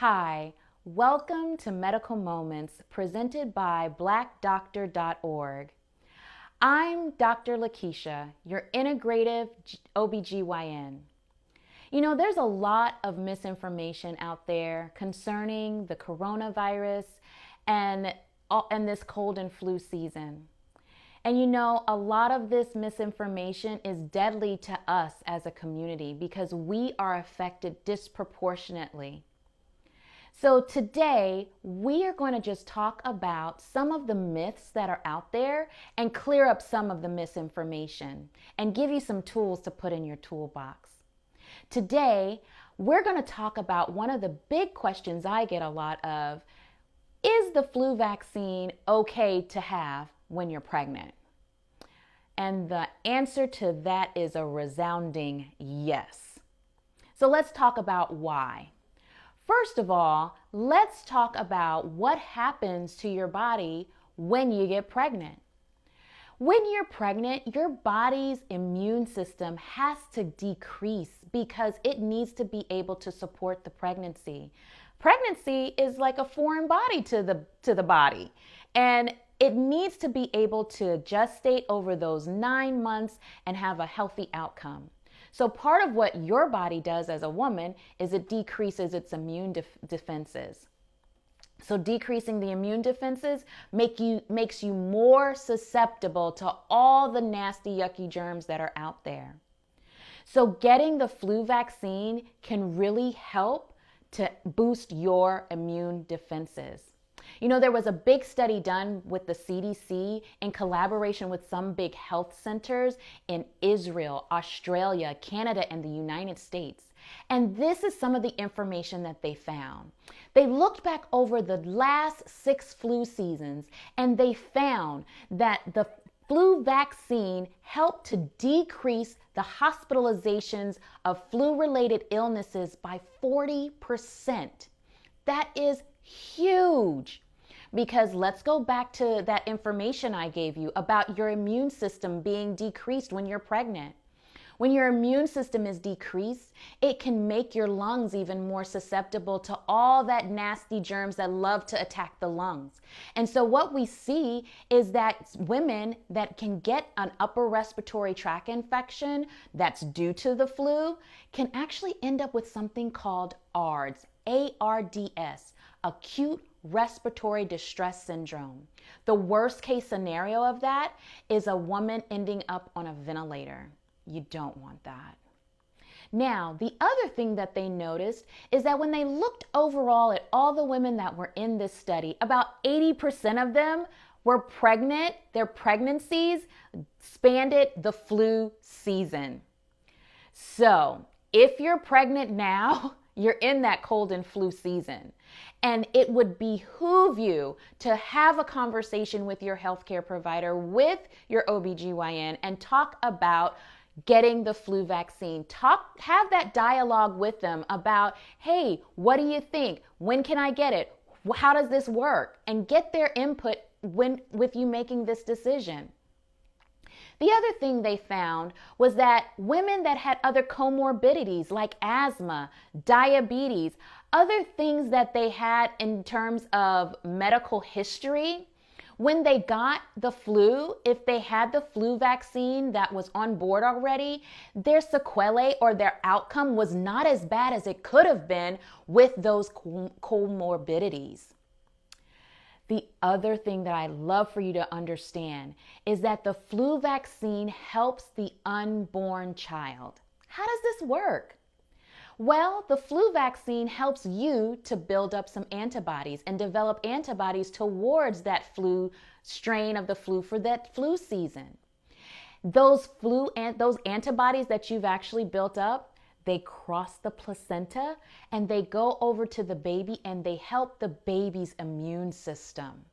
Hi, welcome to Medical Moments presented by blackdoctor.org. I'm Dr. LaKeisha, your integrative OBGYN. You know, there's a lot of misinformation out there concerning the coronavirus and this cold and flu season. And you know, a lot of this misinformation is deadly to us as a community because we are affected disproportionately. So today, we are going to just talk about some of the myths that are out there and clear up some of the misinformation and give you some tools to put in your toolbox. Today, we're going to talk about one of the big questions I get a lot of. Is the flu vaccine okay to have when you're pregnant? And the answer to that is a resounding yes. So let's talk about why. First of all, let's talk about what happens to your body when you get pregnant. When you're pregnant, your body's immune system has to decrease because it needs to be able to support the pregnancy. Pregnancy is like a foreign body to the body, and it needs to be able to gestate over those 9 months and have a healthy outcome. So part of what your body does as a woman is it decreases its immune defenses. So decreasing the immune defenses makes you more susceptible to all the nasty, yucky germs that are out there. So getting the flu vaccine can really help to boost your immune defenses. You know, there was a big study done with the CDC in collaboration with some big health centers in Israel, Australia, Canada, and the United States. And this is some of the information that they found. They looked back over the last 6 flu seasons, and they found that the flu vaccine helped to decrease the hospitalizations of flu-related illnesses by 40%. That is huge. Because let's go back to that information I gave you about your immune system being decreased when you're pregnant. When your immune system is decreased, it can make your lungs even more susceptible to all that nasty germs that love to attack the lungs. And so what we see is that women that can get an upper respiratory tract infection that's due to the flu can actually end up with something called ARDS, ARDS, acute respiratory distress syndrome. The worst case scenario of that is a woman ending up on a ventilator. You don't want that. Now, the other thing that they noticed is that when they looked overall at all the women that were in this study, about 80% of them were pregnant. Their pregnancies spanned the flu season. So if you're pregnant now, you're in that cold and flu season. And it would behoove you to have a conversation with your healthcare provider, with your OBGYN, and talk about getting the flu vaccine. Have that dialogue with them about, hey, what do you think? When can I get it? How does this work? And get their input with you making this decision. The other thing they found was that women that had other comorbidities like asthma, diabetes, other things that they had in terms of medical history, when they got the flu, if they had the flu vaccine that was on board already, their sequelae or their outcome was not as bad as it could have been with those comorbidities. The other thing that I love for you to understand is that the flu vaccine helps the unborn child. How does this work? Well, the flu vaccine helps you to build up some antibodies and develop antibodies towards that flu strain of the flu for that flu season. Those antibodies that you've actually built up, they cross the placenta and they go over to the baby and they help the baby's immune system.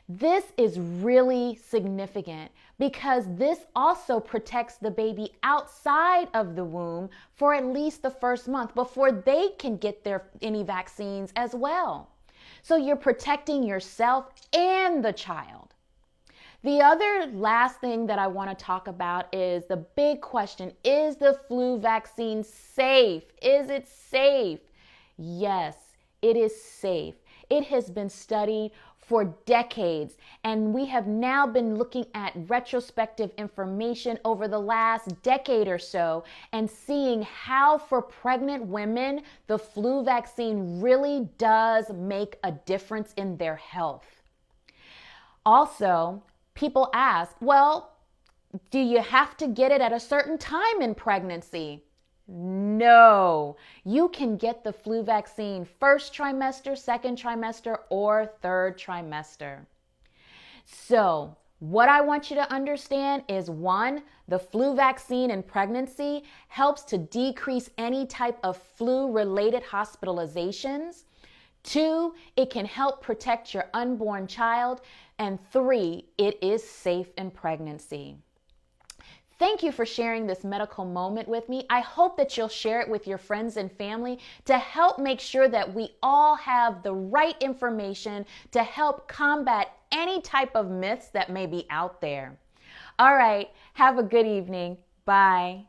This is really significant because this also protects the baby outside of the womb for at least the first month before they can get any vaccines as well. So you're protecting yourself and the child. The other last thing that I want to talk about is the big question: is the flu vaccine safe? Is it safe? Yes, it is safe. It has been studied for decades, and we have now been looking at retrospective information over the last decade or so and seeing how for pregnant women, the flu vaccine really does make a difference in their health. Also, people ask, well, do you have to get it at a certain time in pregnancy? No, you can get the flu vaccine first trimester, second trimester, or third trimester. So, what I want you to understand is 1, the flu vaccine in pregnancy helps to decrease any type of flu-related hospitalizations. 2, it can help protect your unborn child. And 3, it is safe in pregnancy. Thank you for sharing this medical moment with me. I hope that you'll share it with your friends and family to help make sure that we all have the right information to help combat any type of myths that may be out there. All right, have a good evening. Bye.